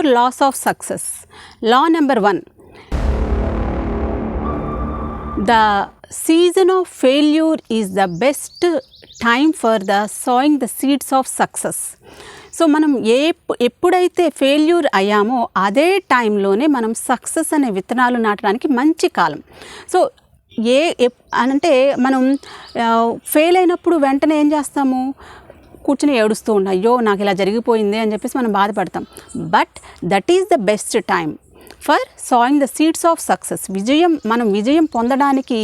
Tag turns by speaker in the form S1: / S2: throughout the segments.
S1: 4 laws of success. Law number 1. The season of failure is the best time for the sowing the seeds of success. So మనం ఎప్పుడైతే failure అయ్యామో అదే టైంలోనే మనం success అనే విత్తనాలు నాటడానికి మంచి కాలం. సో అంటే మనం ఫెయిల్ అయినప్పుడు వెంటనే ఏం చేస్తాము, కూర్చుని ఏడుస్తూ ఉంటాం, అయ్యో నాకు ఇలా జరిగిపోయింది అని చెప్పేసి మనం బాధపడతాం. But that is the best time for sowing the seeds of success. మనం విజయం పొందడానికి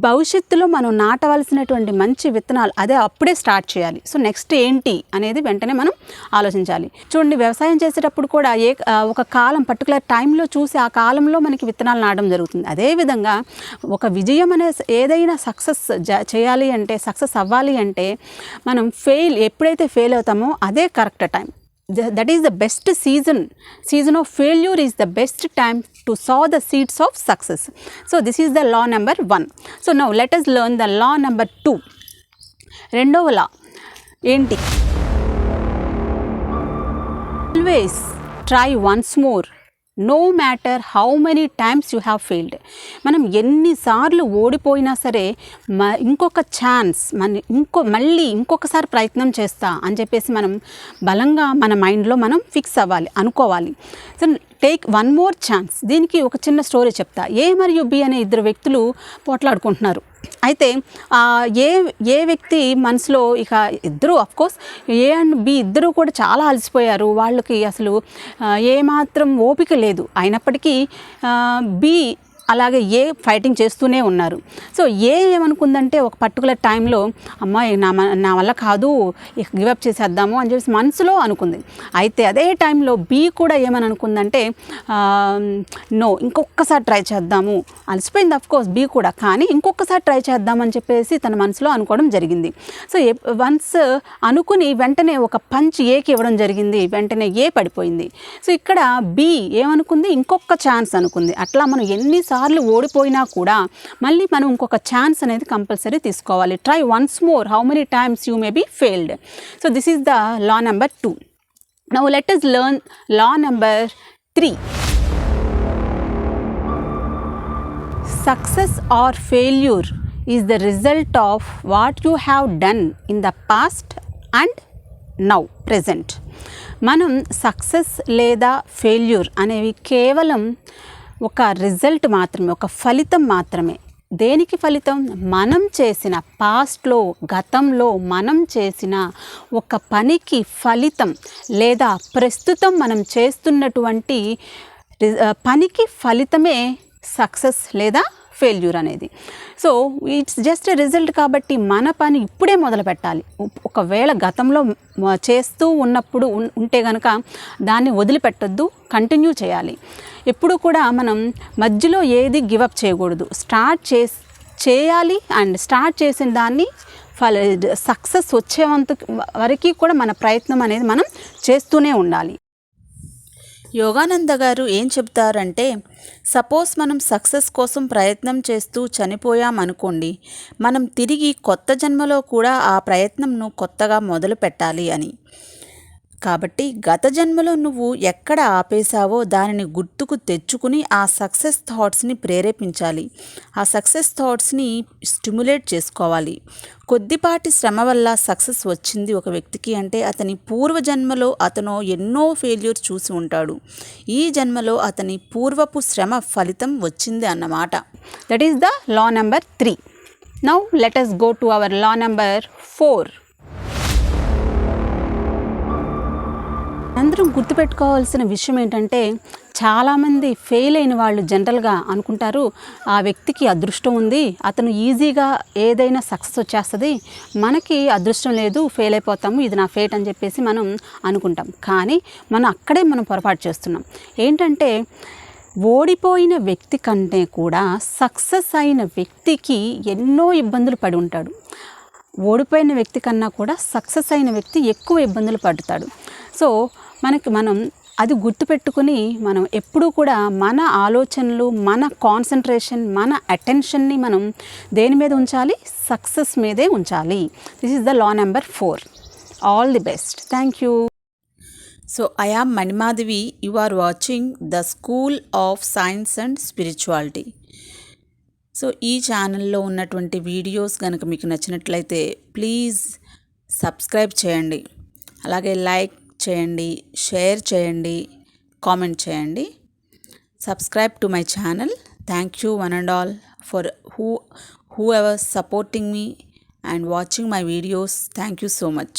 S1: భవిష్యత్తులో మనం నాటవలసినటువంటి మంచి విత్తనాలు అప్పుడే స్టార్ట్ చేయాలి. సో నెక్స్ట్ ఏంటి అనేది వెంటనే మనం ఆలోచించాలి. చూడండి, వ్యవసాయం చేసేటప్పుడు కూడా ఒక కాలం పర్టికులర్ టైంలో చూసి ఆ కాలంలో మనకి విత్తనాలు నాటడం జరుగుతుంది. అదేవిధంగా ఒక విజయం ఏదైనా సక్సెస్ చేయాలి అంటే, సక్సెస్ అవ్వాలి అంటే మనం ఎప్పుడైతే ఫెయిల్ అవుతామో అదే correct time. That is the best season of failure is the best time to sow the seeds of success. So this is the law number 1. So now let us learn the law number 2. రెండవ లా ఏంటి? Always try once more, no matter how many times you have failed. మనం ఎన్నిసార్లు ఓడిపోయినా సరే ఇంకొక chance, మళ్ళీ ఇంకొకసారి ప్రయత్నం చేస్తా అని చెప్పేసి మనం బలంగా మన మైండ్లో మనం ఫిక్స్ అవ్వాలి, అనుకోవాలి. So take one more chance. దీనికి ఒక చిన్న స్టోరీ చెప్తా. ఏ మరియు బి అనే 2 వ్యక్తులు పోట్లాడుకుంటున్నారు. అయితే ఏ వ్యక్తి మనసులో ఇక ఇద్దరు అఫ్కోర్స్ ఏ అండ్ బి ఇద్దరు కూడా చాలా అలసిపోయారు, వాళ్ళకి అసలు ఏమాత్రం ఓపిక లేదు. అయినప్పటికీ బి అలాగే ఫైటింగ్ చేస్తూనే ఉన్నారు. సో ఏమనుకుందంటే ఒక పర్టికులర్ టైంలో అమ్మాయి నా వల్ల కాదు, ఇక గివప్ చేసేద్దాము అని చెప్పేసి మనసులో అనుకుంది. అయితే అదే టైంలో బి కూడా ఏమని అనుకుందంటే నో, ఇంకొకసారి ట్రై చేద్దాము, అలసిపోయింది అఫ్కోర్స్ బి కూడా, కానీ ఇంకొకసారి ట్రై చేద్దామని చెప్పేసి తన మనసులో అనుకోవడం జరిగింది. సో వన్స్ అనుకుని వెంటనే ఒక పంచ్ ఏకి ఇవ్వడం జరిగింది, వెంటనే పడిపోయింది. సో ఇక్కడ బి ఏమనుకుంది, ఇంకొక ఛాన్స్ అనుకుంది. అట్లా మనం ఎన్నిసార్లు ఓడిపోయినా కూడా మళ్ళీ మనం ఇంకొక ఛాన్స్ అనేది కంపల్సరీ తీసుకోవాలి. Try once more, how many times you may be failed. So this is the law number 2. Now let us learn law number 3. Success or failure is the result of what you have done in the past and now present. మనం success లేదా failure అనేవి కేవలం ఒక result మాత్రమే, ఒక ఫలితం మాత్రమే. దేనికి ఫలితం? మనం చేసిన పాస్ట్లో, గతంలో మనం చేసిన ఒక పనికి ఫలితం, లేదా ప్రస్తుతం మనం చేస్తున్నటువంటి పనికి ఫలితమే సక్సెస్ లేదా ఫెయిల్యూర్ అనేది. సో ఇట్స్ జస్ట్ రిజల్ట్ కాబట్టి మన పని ఇప్పుడే మొదలు పెట్టాలి. ఒకవేళ గతంలో చేస్తూ ఉన్నప్పుడు ఉంటే కనుక దాన్ని వదిలిపెట్టొద్దు, కంటిన్యూ చేయాలి. ఎప్పుడు కూడా మనం మధ్యలో ఏది గివప్ చేయకూడదు. చేయాలి అండ్ స్టార్ట్ చేసిన దాన్ని సక్సెస్ వచ్చేంత వరకు కూడా మన ప్రయత్నం అనేది మనం చేస్తూనే ఉండాలి.
S2: యోగానంద గారు ఏం చెప్తారంటే, సపోజ్ మనం సక్సెస్ కోసం ప్రయత్నం చేస్తూ చనిపోయామనుకోండి, మనం తిరిగి కొత్త జన్మలో కూడా ఆ ప్రయత్నంను కొత్తగా మొదలు పెట్టాలి అని. కాబట్టి గత జన్మలో నువ్వు ఎక్కడ ఆపేశావో దానిని గుర్తుకు తెచ్చుకుని ఆ సక్సెస్ థాట్స్ని ప్రేరేపించాలి. ఆ సక్సెస్ థాట్స్ని స్టిమ్యులేట్ చేసుకోవాలి. కొద్దిపాటి శ్రమ వల్ల సక్సెస్ వచ్చింది ఒక వ్యక్తికి అంటే అతని పూర్వజన్మలో అతను ఎన్నో ఫెయిల్యూర్స్ చూసి ఉంటాడు. ఈ జన్మలో అతని పూర్వపు శ్రమ ఫలితం వచ్చింది అన్నమాట.
S1: That is the law number 3. Now let us go to our law number 4. అందరం గుర్తుపెట్టుకోవాల్సిన విషయం ఏంటంటే, చాలామంది ఫెయిల్ అయిన వాళ్ళు జనరల్గా అనుకుంటారు ఆ వ్యక్తికి అదృష్టం ఉంది, అతను ఈజీగా ఏదైనా సక్సెస్ వచ్చేస్తుంది, మనకి అదృష్టం లేదు, ఫెయిల్ అయిపోతాము, ఇది నా ఫేట్ అని చెప్పేసి మనం అనుకుంటాం. కానీ అక్కడే మనం పొరపాటు చేస్తున్నాం. ఏంటంటే ఓడిపోయిన వ్యక్తి కంటే కూడా సక్సెస్ అయిన వ్యక్తికి ఎన్నో ఇబ్బందులు పడి ఉంటాడు. ఓడిపోయిన వ్యక్తి కన్నా కూడా సక్సెస్ అయిన వ్యక్తి ఎక్కువ ఇబ్బందులు పడతాడు. సో మనం అది గుర్తుపెట్టుకుని మనం ఎప్పుడూ కూడా మన ఆలోచనలు, మన కాన్సన్ట్రేషన్, మన అటెన్షన్ని మనం దేని మీద ఉంచాలి? సక్సెస్ మీదే ఉంచాలి. This is the law number 4. All the best. Thank you.
S2: So I am Manimadhavi. You are watching the school of science and spirituality. So ఈ ఛానల్లో ఉన్నటువంటి వీడియోస్ కనుక మీకు నచ్చినట్లయితే ప్లీజ్ సబ్స్క్రైబ్ చేయండి, అలాగే లైక్ చేయండి, షేర్ చేయండి, కామెంట్ చేయండి. Subscribe to my channel. Thank you one and all for whoever supporting me and watching my videos. Thank you so much.